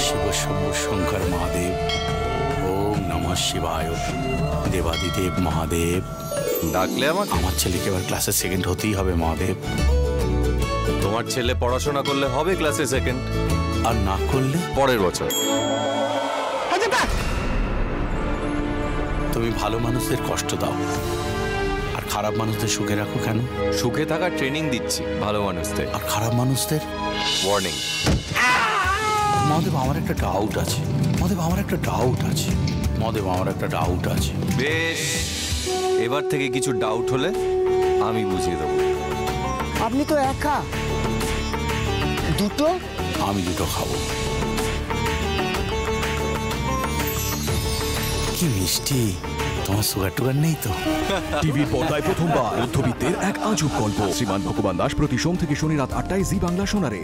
শিব শম্ভু শঙ্কর মহাদেব, ওম নমঃ শিবায়, দেবাদিদেব মহাদেব। ডাকলে আমাকে? আমার ছেলেকে এবার ক্লাসে সেকেন্ড হতেই হবে মহাদেব। তোমার ছেলে পড়াশোনা করলে হবে ক্লাসে সেকেন্ড, আর না করলে পরের বছর। তুমি ভালো মানুষদের কষ্ট দাও আর খারাপ মানুষদের সুখে রাখো কেন? সুখে থাকার ট্রেনিং দিচ্ছি ভালো মানুষদের। আর খারাপ মানুষদের ওয়ার্নিং। মহাদেব আমার একটা ডাউট আছে, মহাদেব আমার একটা ডাউট আছে, মহাদেব আমার একটা ডাউট আছে। বেশ, এবার থেকে কিছু ডাউট হলে আমি বুঝিয়ে দেবো। আপনি তো একা, দুটো? আমি দুটো খাবো। কি মিষ্টি, তোমার সুগার টুগার নেই তো? টিভির পর্দায় প্রথমবার মধ্যবিত্তের এক আজব গল্প। শ্রীমান ভগবান দাস প্রতি সোম থেকে শনি রাত ৮টায় জি বাংলা সোনারে।